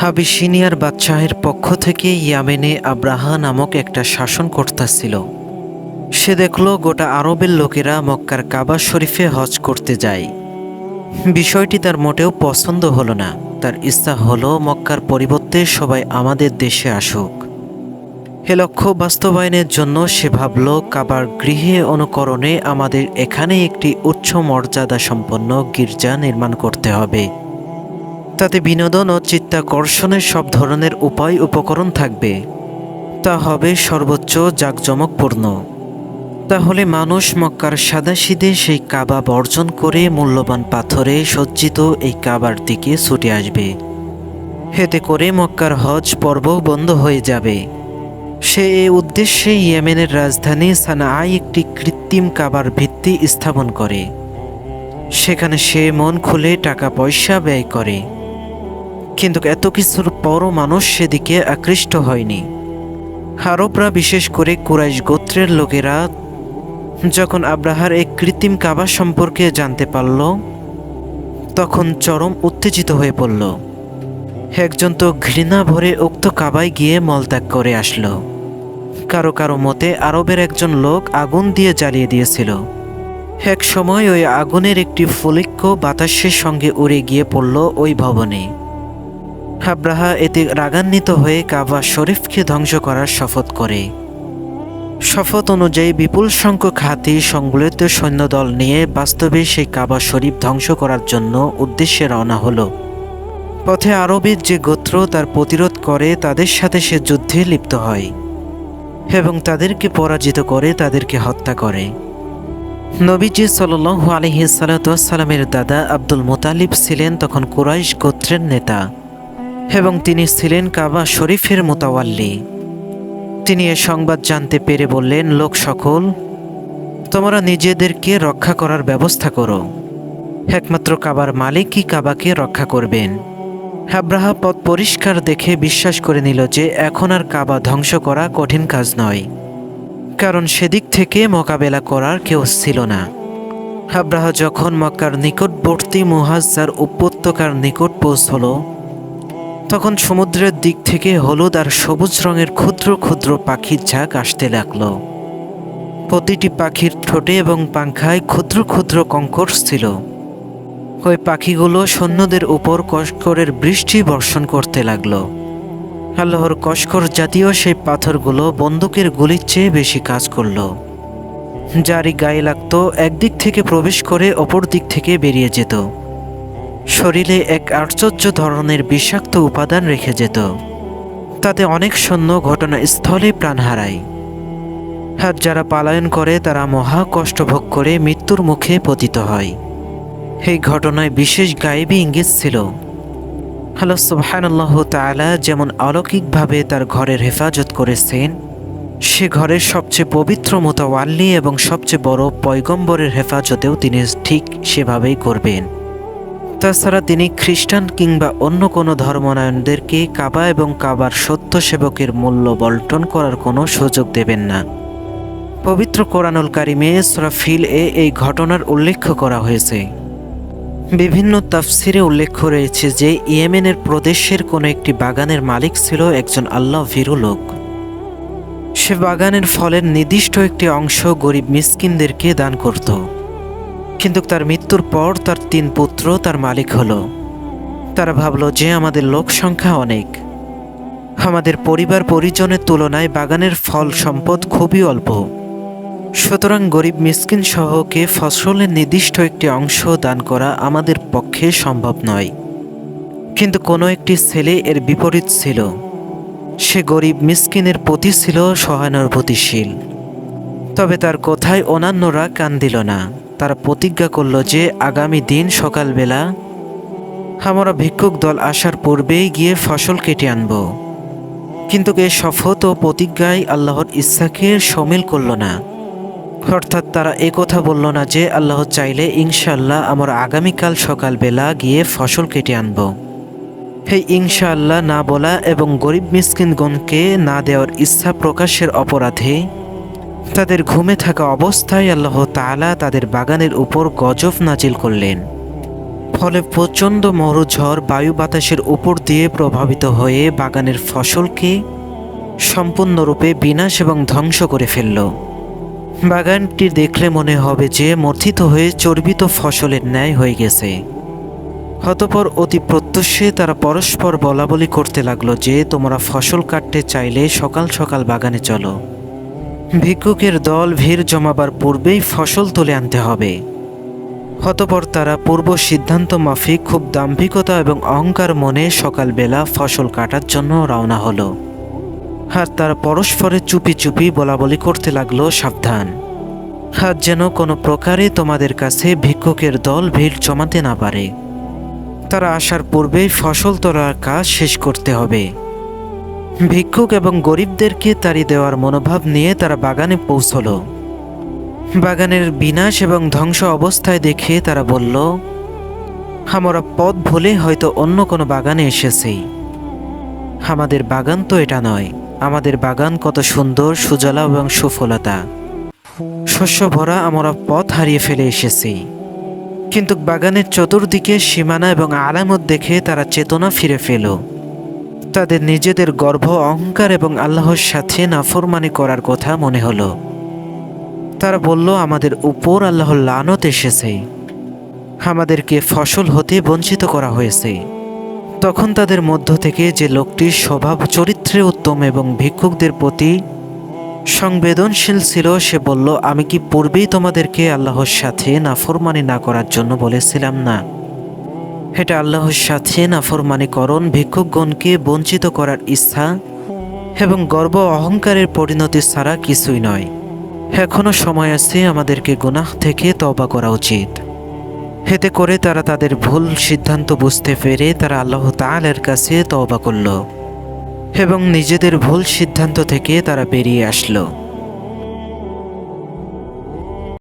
হাবিশিনিয়ার বাদশাহের পক্ষ থেকে ইয়ামেনে আব্রাহা নামক একটা শাসনকর্তা ছিল। সে দেখল গোটা আরবের লোকেরা মক্কার কাবা শরীফে হজ করতে যায়। বিষয়টি তার মোটেও পছন্দ হলো না। তার ইচ্ছা হলো মক্কার পরিবর্তে সবাই আমাদের দেশে আসুক। এ লক্ষ্য বাস্তবায়নের জন্য সে ভাবল, কাবার গৃহে অনুকরণে আমাদের এখানে একটি উচ্চ মর্যাদা সম্পন্ন গির্জা নির্মাণ করতে হবে। তাতে বিনোদন ও চিত্তাকর্ষণের সব ধরনের উপায় উপকরণ থাকবে। তা হবে সর্বোচ্চ জাঁকজমকপূর্ণ। তাহলে মানুষ মক্কার সাদাসিধে সেই কাবা বর্জন করে মূল্যবান পাথরে সজ্জিত এই কাবার দিকে ছুটে আসবে। এতে করে মক্কার হজ পর্ব বন্ধ হয়ে যাবে। সে এ উদ্দেশ্যে ইয়েমেনের রাজধানী সানাআয় একটি কৃত্রিম কাবার ভিত্তি স্থাপন করে। সেখানে সে মন খুলে টাকা পয়সা ব্যয় করে। কিন্তু এত কিছুর পরও মানুষ সেদিকে আকৃষ্ট হয়নি। আরবরা, বিশেষ করে কুরাইশ গোত্রের লোকেরা যখন আব্রাহার এই কৃত্রিম কাবা সম্পর্কে জানতে পারল, তখন চরম উত্তেজিত হয়ে পড়ল। একজন তো ঘৃণা ভরে উক্ত কাবায় গিয়ে মলত্যাগ করে আসলো। কারো কারো মতে আরবের একজন লোক আগুন দিয়ে জ্বালিয়ে দিয়েছিল। এক সময় ওই আগুনের একটি ফুলিক্য বাতাসের সঙ্গে উড়ে গিয়ে পড়ল ওই ভবনে। আব্রাহা এতে রাগান্বিত হয়ে কাবা শরীফকে ধ্বংস করার শপথ করে। শপথ অনুযায়ী বিপুল সংখ্যক হাতি সংবলিত সৈন্যদল নিয়ে বাস্তবে সেই কাবা শরীফ ধ্বংস করার জন্য উদ্দেশ্যে রওনা হলো। পথে আরবের যে গোত্র তার প্রতিরোধ করে, তাদের সাথে সে যুদ্ধে লিপ্ত হয় এবং তাদেরকে পরাজিত করে, তাদেরকে হত্যা করে। নবীজি সাল্লাল্লাহু আলাইহি সাল্লামের দাদা আব্দুল মুতালিব ছিলেন তখন কুরাইশ গোত্রের নেতা এবং তিনি ছিলেন কাবা শরীফের মুতাওয়াল্লি। তিনি এ সংবাদ জানতে পেরে বললেন, লোক সকল, তোমরা নিজেদেরকে রক্ষা করার ব্যবস্থা করো। একমাত্র কাবার মালিকই কাবাকে রক্ষা করবেন। আব্রাহা পথ পরিষ্কার দেখে বিশ্বাস করে নিল যে এখন আর কাবা ধ্বংস করা কঠিন কাজ নয়, কারণ সেদিক থেকে মোকাবেলা করার কেউ ছিল না। আব্রাহা যখন মক্কার নিকটবর্তী মুহাজ্জার উপত্যকার নিকট পৌঁছল, তখন সমুদ্রের দিক থেকে হলুদ আর সবুজ রঙের ক্ষুদ্র ক্ষুদ্র পাখির ঝাঁক আসতে লাগলো। প্রতিটি পাখির ঠোঁটে এবং পাংখায় ক্ষুদ্র ক্ষুদ্র কঙ্কর ছিল। ওই পাখিগুলো সৈন্যদের উপর কষ্করের বৃষ্টি বর্ষণ করতে লাগলো। আল্লাহর কষ্কর জাতীয় সেই পাথরগুলো বন্দুকের গুলির চেয়ে বেশি কাজ করল। যারই গায়ে লাগতো একদিক থেকে প্রবেশ করে অপর দিক থেকে বেরিয়ে যেত। শরীরে এক আশ্চর্য ধরনের বিষাক্ত উপাদান রেখে যেত। তাতে অনেক সৈন্য ঘটনাস্থলে প্রাণ হারায়। আর যারা পালায়ন করে তারা মহা কষ্ট ভোগ করে মৃত্যুর মুখে পতিত হয়। এই ঘটনায় বিশেষ গায়েবী ইঙ্গিত ছিল। আল্লাহ সুবহানাল্লাহু তাআলা যেমন অলৌকিকভাবে তার ঘরের হেফাজত করেছেন, সে ঘরের সবচেয়ে পবিত্র মুতাওয়াল্লি এবং সবচেয়ে বড় পয়গম্বরের হেফাজতেও তিনি ঠিক সেভাবেই করবেন। তাছাড়া তিনি খ্রিস্টান কিংবা অন্য কোনো ধর্মায়নদেরকে কাবা এবং কাবার সত্য সেবকের মূল্য বল্টন করার কোনো সুযোগ দেবেন না। পবিত্র কোরআনুল কারিমে সূরা ফিল এই ঘটনার উল্লেখ করা হয়েছে। বিভিন্ন তাফসিরে উল্লেখ রয়েছে যে ইয়েমেনের প্রদেশের কোনো একটি বাগানের মালিক ছিল একজন আল্লাহ ভীরু লোক। সে বাগানের ফলের নির্দিষ্ট একটি অংশ গরিব মিসকিনদেরকে দান করত। কিন্তু তার মৃত্যুর পর তার 3 পুত্র তার মালিক হলো। তারা ভাবল যে আমাদের লোক সংখ্যা অনেক, আমাদের পরিবার পরিজনের তুলনায় বাগানের ফল সম্পদ খুবই অল্প, সুতরাং গরিব মিসকিন সহকে ফসলের নির্দিষ্ট একটি অংশ দান করা আমাদের পক্ষে সম্ভব নয়। কিন্তু কোনো একটি ছেলে এর বিপরীত ছিল। সে গরিব মিসকিনের প্রতি ছিল সহানুভূতিশীল। তবে তার কথায় অন্যান্যরা কান দিল না। তারা প্রতিজ্ঞা করল যে আগামী দিন সকালবেলা আমরা ভিক্ষুক দল আসার পূর্বেই গিয়ে ফসল কেটে আনব। কিন্তু এ শপথ ও প্রতিজ্ঞায় আল্লাহর ইচ্ছাকে শমিল করল না। অর্থাৎ তারা কথা বলল না যে আল্লাহ চাইলে ইনশাআল্লাহ আমরা আগামীকাল সকালবেলা গিয়ে ফসল কেটে আনব। এই ইনশাআল্লাহ না বলা এবং গরিব মিসকিনগণকে না দেওয়ার ইচ্ছা প্রকাশের অপরাধে তাদের ঘুমে থাকা অবস্থায় আল্লাহ তাআলা তাদের বাগানের উপর গজব নাজিল করলেন। ফলে প্রচণ্ড মরুঝড় বায়ু বাতাসের উপর দিয়ে প্রভাবিত হয়ে বাগানের ফসলকে সম্পূর্ণরূপে বিনাশ এবং ধ্বংস করে ফেলল। বাগানটি দেখলে মনে হবে যে মর্থিত হয়ে চর্বিত ফসলের ন্যায় হয়ে গেছে। অতঃপর অতি প্রত্যুষে তারা পরস্পর বলাবলি করতে লাগলো যে তোমরা ফসল কাটতে চাইলে সকাল সকাল বাগানে চলো। ভিক্ষুকের দল ভিড় জমাবার পূর্বেই ফসল তুলে আনতে হবে। অতঃপর তারা পূর্ব সিদ্ধান্ত মাফিক খুব দাম্ভিকতা এবং অহংকার মনে সকালবেলা ফসল কাটার জন্য রওনা হলো। আর তারা পরস্পরে চুপি চুপি বলাবলি করতে লাগলো, সাবধান, আর যেন কোনো প্রকারে তোমাদের কাছে ভিক্ষুকের দল ভিড় জমাতে না পারে। তারা আসার পূর্বেই ফসল তোলার কাজ শেষ করতে হবে। ভিক্ষুক এবং গরিবদেরকে তাড়ি দেওয়ার মনোভাব নিয়ে তারা বাগানে পৌঁছল। বাগানের বিনাশ এবং ধ্বংস অবস্থায় দেখে তারা বলল, আমরা পথ ভুলে হয়তো অন্য কোনো বাগানে এসেছি। আমাদের বাগান তো এটা নয়। আমাদের বাগান কত সুন্দর, সুজলা এবং সুফলতা, শস্য ভরা। আমরা পথ হারিয়ে ফেলে এসেছি। কিন্তু বাগানের চতুর্দিকে সীমানা এবং আলামত দেখে তারা চেতনা ফিরে পেল। তাদের নিজেদের গর্ব, অহংকার এবং আল্লাহর সাথে নাফরমানি করার কথা মনে হলো। তারা বলল, আমাদের উপর আল্লাহর লানত এসেছে, আমাদেরকে ফসল হতে বঞ্চিত করা হয়েছে। তখন তাদের মধ্য থেকে যে লোকটির স্বভাব চরিত্রে উত্তম এবং ভিক্ষুকদের প্রতি সংবেদনশীল ছিল, সে বলল, আমি কি পূর্বেই তোমাদেরকে আল্লাহর সাথে নাফরমানি না করার জন্য বলেছিলাম না? এটা আল্লাহর সাথে নাফরমানিকরণ ভিক্ষুকগণকে বঞ্চিত করার ইচ্ছা এবং গর্ব অহংকারের পরিণতি ছাড়া কিছুই নয়। এখনো সময় আছে, আমাদেরকে গুনাহ থেকে তওবা করা উচিত। এতে করে তারা তাদের ভুল সিদ্ধান্ত বুঝতে পেরে তারা আল্লাহ তাআলার কাছে তওবা করল এবং নিজেদের ভুল সিদ্ধান্ত থেকে তারা বেরিয়ে আসলো।